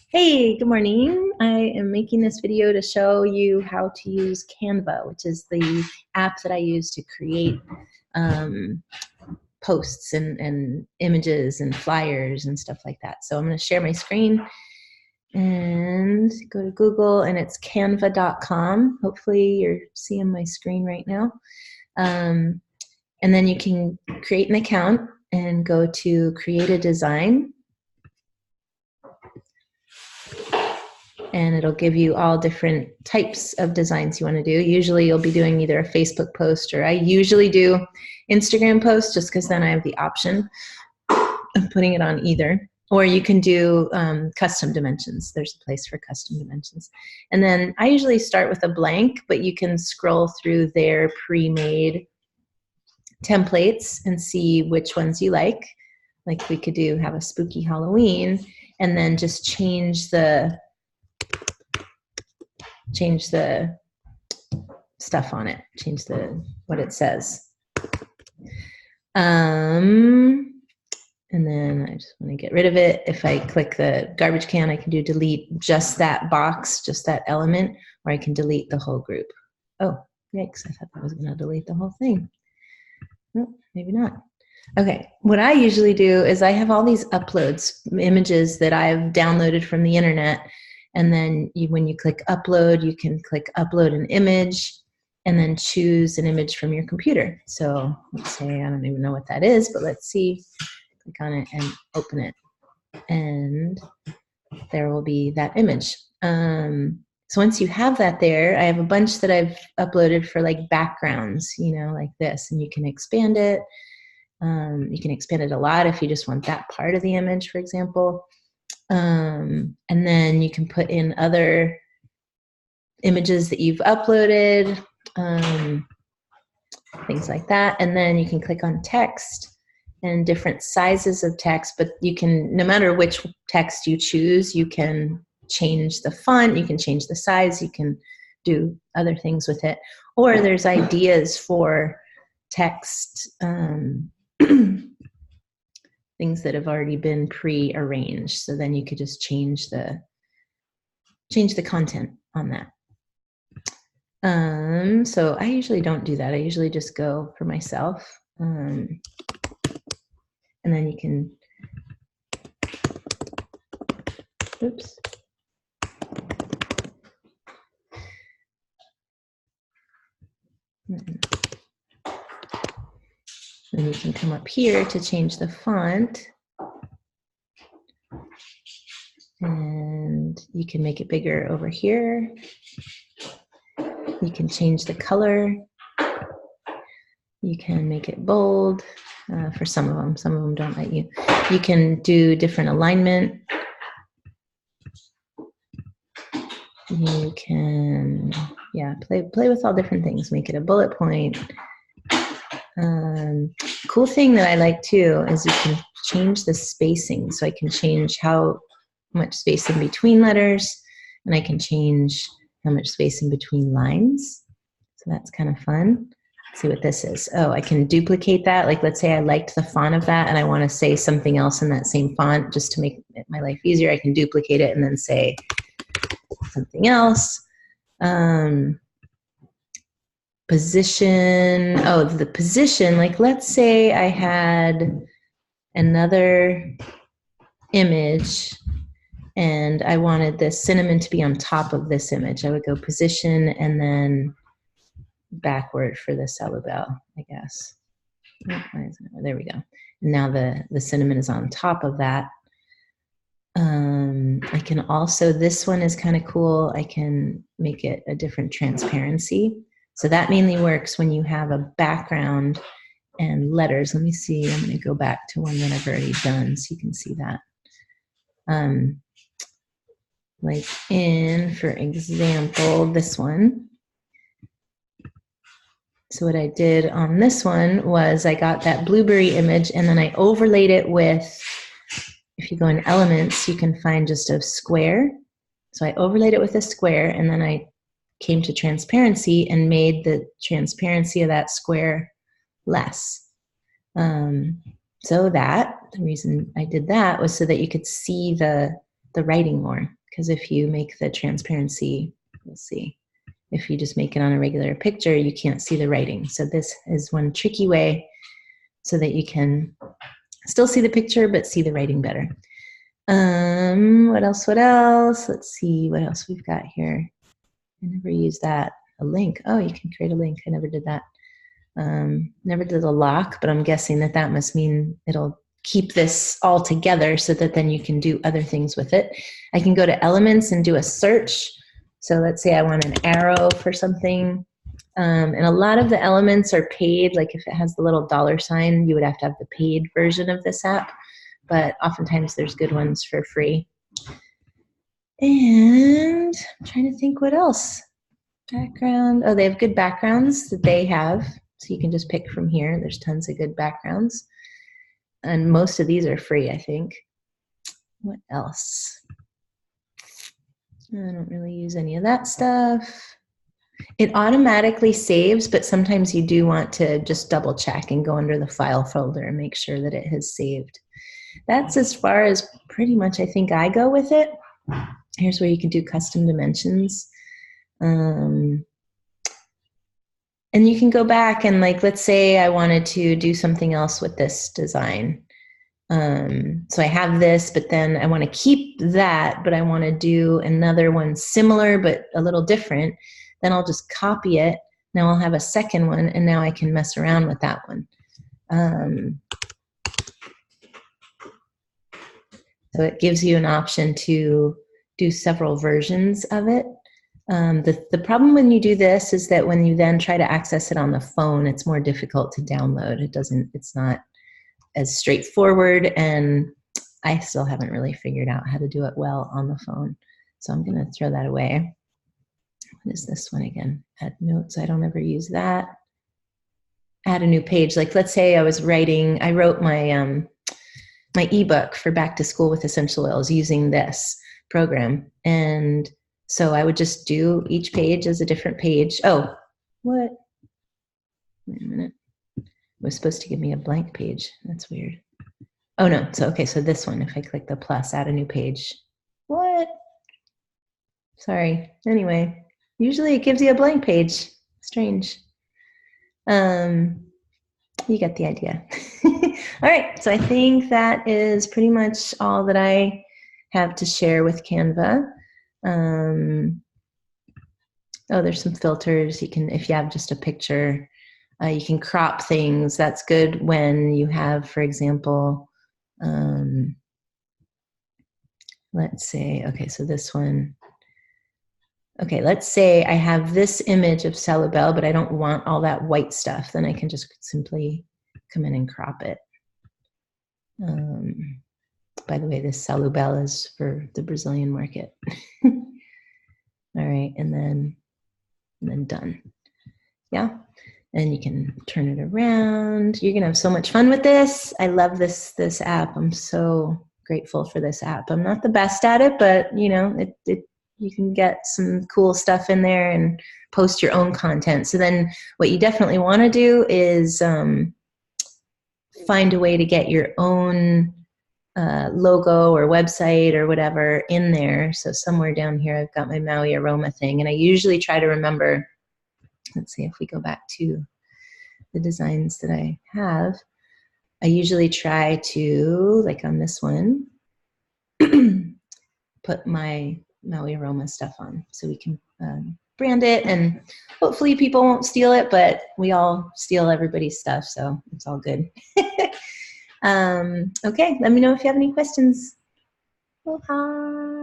Hey, good morning. I am making this video to show you how to use Canva, which is the app that I use to create posts and images and flyers and stuff like that. So I'm going to share my screen and go to Google, and it's canva.com. Hopefully you're seeing my screen right now. And then you can create an account and go to create a design. And it'll give you all different types of designs you want to do. Usually you'll be doing either a Facebook post, or I usually do Instagram posts just because then I have the option of putting it on either. Or you can do custom dimensions. There's a place for custom dimensions. And then I usually start with a blank, but you can scroll through their pre-made templates and see which ones you like. Like we could have a spooky Halloween, and then just change the stuff on it, change what it says. And then I just want to get rid of it. If I click the garbage can, I can delete just that box, just that element, or I can delete the whole group. Oh, yikes, I thought I was going to delete the whole thing. No, maybe not. Okay, what I usually do is I have all these uploads, images that I've downloaded from the internet. And then when you click upload, you can click upload an image and then choose an image from your computer. So let's say, I don't even know what that is, but let's see. Click on it and open it. And there will be that image. So once you have that there, I have a bunch that I've uploaded for like backgrounds, like this, and you can expand it. You can expand it a lot if you just want that part of the image, for example. And then you can put in other images that you've uploaded, things like that. And then you can click on text and different sizes of text, but you can, no matter which text you choose, you can change the font, you can change the size, you can do other things with it. Or there's ideas for text, things that have already been pre-arranged. So then you could just change the content on that. So I usually don't do that. I usually just go for myself. And then you can, oops. Then you can come up here to change the font, and you can make it bigger over here. You can change the color. You can make it bold for some of them. Some of them don't let you. You can do different alignment. You can, play with all different things. Make it a bullet point. Cool thing that I like too is you can change the spacing. So I can change how much space in between letters, and I can change how much space in between lines. So that's kind of fun. Let's see what this is. Oh, I can duplicate that. Like, let's say I liked the font of that and I want to say something else in that same font just to make my life easier. I can duplicate it and then say something else. Position, the position, like let's say I had another image and I wanted this cinnamon to be on top of this image. I would go position and then backward for the Salubel, I guess. There we go. And now the cinnamon is on top of that. I can also, this one is kind of cool. I can make it a different transparency. So that mainly works when you have a background and letters. Let me see, I'm going to go back to one that I've already done so you can see that. Like for example, this one. So what I did on this one was I got that blueberry image and then I overlaid it with, if you go in elements, you can find just a square. So I overlaid it with a square, and then I came to transparency and made the transparency of that square less. So the reason I did that was so that you could see the the writing more, because if you make the transparency, we'll see. If you just make it on a regular picture, you can't see the writing. So this is one tricky way so that you can still see the picture, but see the writing better. What else? What else? Let's see what else we've got here. I never used that. A link. Oh, you can create a link. I never did that. Never did a lock, but I'm guessing that that must mean it'll keep this all together so that then you can do other things with it. I can go to elements and do a search. So let's say I want an arrow for something. And a lot of the elements are paid. Like if it has the little $sign, you would have to have the paid version of this app. But oftentimes there's good ones for free. And I'm trying to think what else. Background. Oh, they have good backgrounds that they have. So you can just pick from here. There's tons of good backgrounds. And most of these are free, I think. What else? I don't really use any of that stuff. It automatically saves, but sometimes you do want to just double check and go under the file folder and make sure that it has saved. That's as far as pretty much I think I go with it. Here's where you can do custom dimensions. And you can go back and, like, let's say I wanted to do something else with this design. So I have this, but then I want to keep that, but I want to do another one similar but a little different. Then I'll just copy it. Now I'll have a second one, and now I can mess around with that one. So it gives you an option to do several versions of it. The problem when you do this is that when you then try to access it on the phone, it's more difficult to download. It's not as straightforward, and I still haven't really figured out how to do it well on the phone. So I'm gonna throw that away. What is this one again? Add notes. I don't ever use that. Add a new page. Like, let's say I wrote my my ebook for Back to School with Essential Oils using this program. And so I would just do each page as a different page. Oh, what? Wait a minute. It was supposed to give me a blank page. That's weird. Oh no, so okay, so this one, if I click the plus, add a new page. What? Sorry. Anyway, usually it gives you a blank page. Strange. You get the idea. All right, so I think that is pretty much all that I have to share with Canva. Oh, there's some filters. You can, if you have just a picture, you can crop things. That's good when you have, for example, let's say, okay, so this one. Okay, let's say I have this image of Salubel, but I don't want all that white stuff. Then I can just simply come in and crop it. By the way, this Salubel is for the Brazilian market. All right, and then done. Yeah, and you can turn it around. You're gonna have so much fun with this. I love this app. I'm so grateful for this app. I'm not the best at it, but you know, you can get some cool stuff in there and post your own content. So then what you definitely want to do is find a way to get your own logo or website or whatever in there. So somewhere down here, I've got my Maui aroma thing, and I usually try to remember, let's see if we go back to the designs that I have. I usually try to, like on this one, put my Maui aroma stuff on so we can brand it, and hopefully people won't steal it, but we all steal everybody's stuff, so it's all good. Okay, let me know if you have any questions. Aloha.